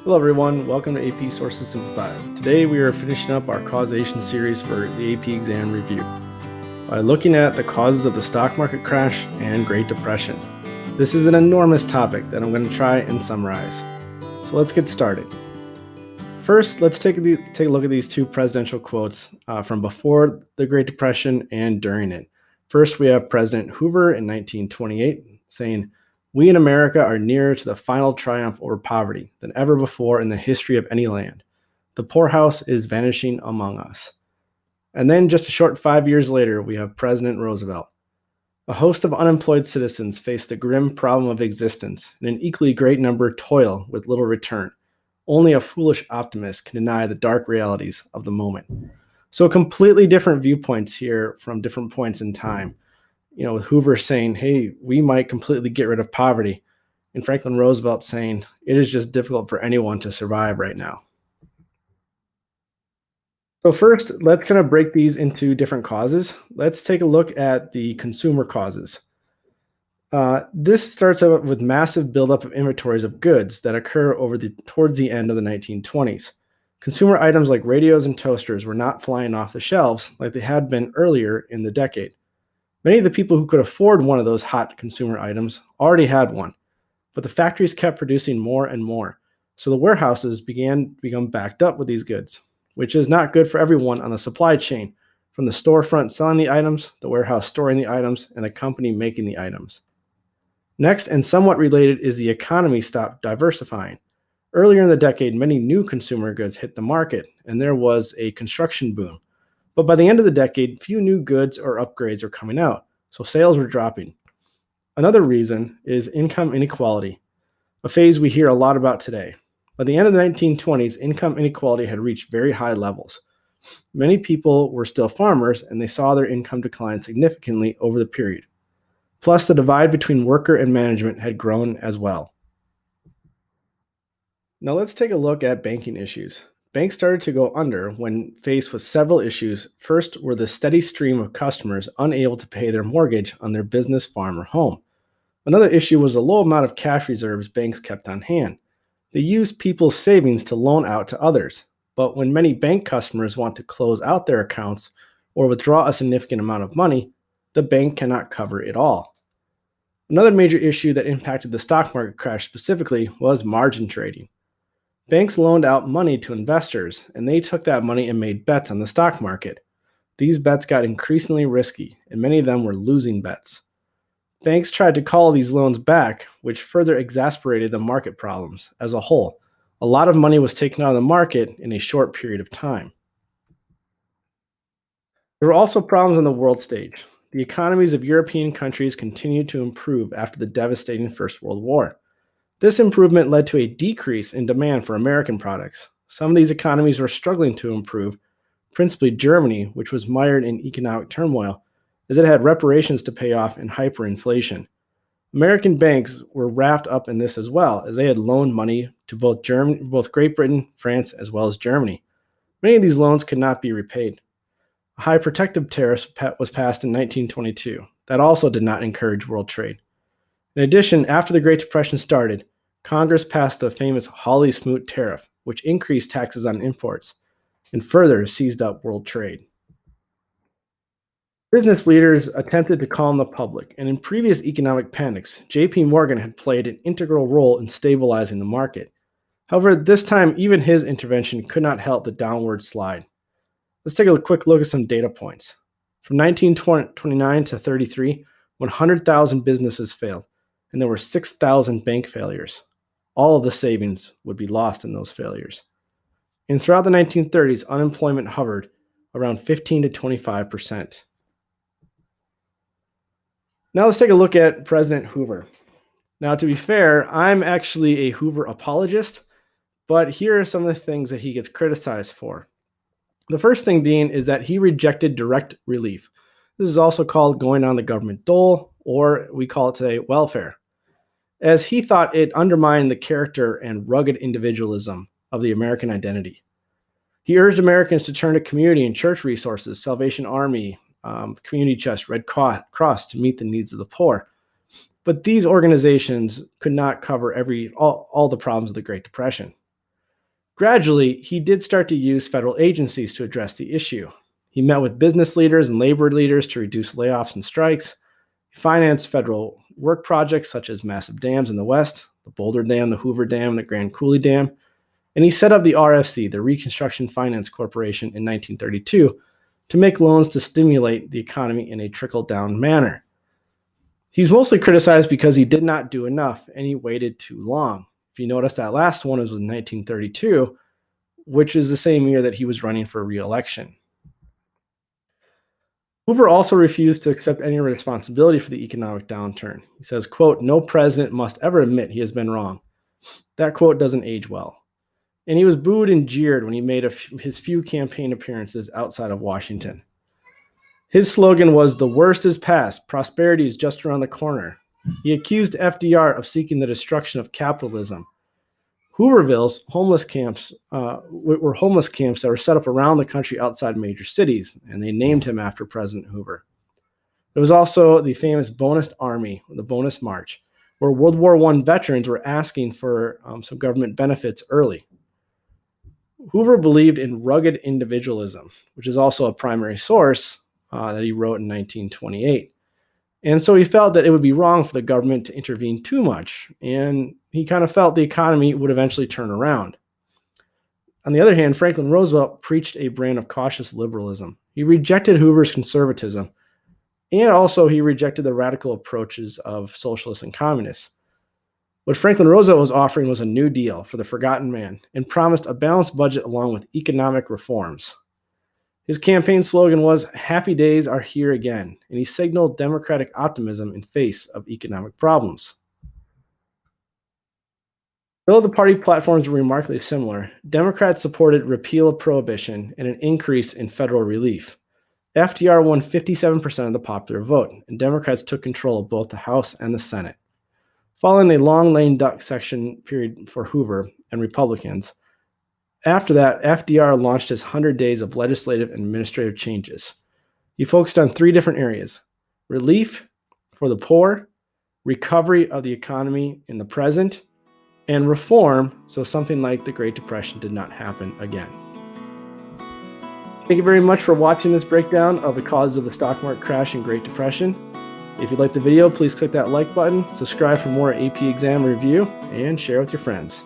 Hello everyone, welcome to AP Sources Simplified. Today we are finishing up our causation series for the AP exam review by looking at the causes of the stock market crash and Great Depression. This is an enormous topic that I'm going to try and summarize. So let's get started. First, let's take a look at these two presidential quotes from before the Great Depression and during it. First, we have President Hoover in 1928 saying, "We in America are nearer to the final triumph over poverty than ever before in the history of any land. The poorhouse is vanishing among us." And then just a short 5 years later, we have President Roosevelt. "A host of unemployed citizens face the grim problem of existence, and an equally great number toil with little return. Only a foolish optimist can deny the dark realities of the moment." So completely different viewpoints here from different points in time. With Hoover saying, hey, we might completely get rid of poverty, and Franklin Roosevelt saying, it is just difficult for anyone to survive right now. So first, let's kind of break these into different causes. Let's take a look at the consumer causes. This starts out with massive buildup of inventories of goods that occur towards the end of the 1920s. Consumer items like radios and toasters were not flying off the shelves like they had been earlier in the decade. Many of the people who could afford one of those hot consumer items already had one, but the factories kept producing more and more, so the warehouses began to become backed up with these goods, which is not good for everyone on the supply chain, from the storefront selling the items, the warehouse storing the items, and the company making the items. Next, and somewhat related, is the economy stopped diversifying. Earlier in the decade, many new consumer goods hit the market, and there was a construction boom. But by the end of the decade, few new goods or upgrades were coming out, so sales were dropping. Another reason is income inequality, a phase we hear a lot about today. By the end of the 1920s, income inequality had reached very high levels. Many people were still farmers, and they saw their income decline significantly over the period. Plus, the divide between worker and management had grown as well. Now let's take a look at banking issues. Banks started to go under when faced with several issues. First were the steady stream of customers unable to pay their mortgage on their business, farm, or home. Another issue was the low amount of cash reserves banks kept on hand. They used people's savings to loan out to others. But when many bank customers want to close out their accounts or withdraw a significant amount of money, the bank cannot cover it all. Another major issue that impacted the stock market crash specifically was margin trading. Banks loaned out money to investors, and they took that money and made bets on the stock market. These bets got increasingly risky, and many of them were losing bets. Banks tried to call these loans back, which further exacerbated the market problems as a whole. A lot of money was taken out of the market in a short period of time. There were also problems on the world stage. The economies of European countries continued to improve after the devastating First World War. This improvement led to a decrease in demand for American products. Some of these economies were struggling to improve, principally Germany, which was mired in economic turmoil, as it had reparations to pay off and hyperinflation. American banks were wrapped up in this as well, as they had loaned money to both Great Britain, France, as well as Germany. Many of these loans could not be repaid. A high protective tariff was passed in 1922. That also did not encourage world trade. In addition, after the Great Depression started, Congress passed the famous Hawley-Smoot tariff, which increased taxes on imports and further seized up world trade. Business leaders attempted to calm the public, and in previous economic panics, J.P. Morgan had played an integral role in stabilizing the market. However, this time, even his intervention could not help the downward slide. Let's take a quick look at some data points. From 1929 to 33, 100,000 businesses failed, and there were 6,000 bank failures. All of the savings would be lost in those failures. And throughout the 1930s, unemployment hovered around 15 to 25%. Now let's take a look at President Hoover. Now, to be fair, I'm actually a Hoover apologist, but here are some of the things that he gets criticized for. The first thing being is that he rejected direct relief. This is also called going on the government dole, or we call it today welfare, as he thought it undermined the character and rugged individualism of the American identity. He urged Americans to turn to community and church resources, Salvation Army, Community Chest, Red Cross to meet the needs of the poor. But these organizations could not cover all the problems of the Great Depression. Gradually, he did start to use federal agencies to address the issue. He met with business leaders and labor leaders to reduce layoffs and strikes. He financed federal work projects such as massive dams in the West, the Boulder Dam, the Hoover Dam, the Grand Coulee Dam. And he set up the RFC, the Reconstruction Finance Corporation, in 1932 to make loans to stimulate the economy in a trickle-down manner. He's mostly criticized because he did not do enough and he waited too long. If you notice, that last one was in 1932, which is the same year that he was running for re-election. Hoover also refused to accept any responsibility for the economic downturn. He says, quote, "No president must ever admit he has been wrong." That quote doesn't age well. And he was booed and jeered when he made his few campaign appearances outside of Washington. His slogan was, "The worst is past, prosperity is just around the corner." He accused FDR of seeking the destruction of capitalism. Hooverville's homeless camps were homeless camps that were set up around the country outside major cities, and they named him after President Hoover. There was also the famous Bonus Army, the Bonus March, where World War I veterans were asking for some government benefits early. Hoover believed in rugged individualism, which is also a primary source that he wrote in 1928. And so he felt that it would be wrong for the government to intervene too much, and he kind of felt the economy would eventually turn around. On the other hand, Franklin Roosevelt preached a brand of cautious liberalism. He rejected Hoover's conservatism, and also he rejected the radical approaches of socialists and communists. What Franklin Roosevelt was offering was a new deal for the forgotten man and promised a balanced budget along with economic reforms. His campaign slogan was, "Happy days are here again," and he signaled democratic optimism in face of economic problems. Though the party platforms were remarkably similar, Democrats supported repeal of prohibition and an increase in federal relief. FDR won 57% of the popular vote, and Democrats took control of both the House and the Senate. Following a long lame duck section period for Hoover and Republicans, after that, FDR launched his 100 days of legislative and administrative changes. He focused on three different areas: relief for the poor, recovery of the economy in the present, and reform so something like the Great Depression did not happen again. Thank you very much for watching this breakdown of the causes of the stock market crash and Great Depression. If you liked the video, please click that like button, subscribe for more AP exam review, and share with your friends.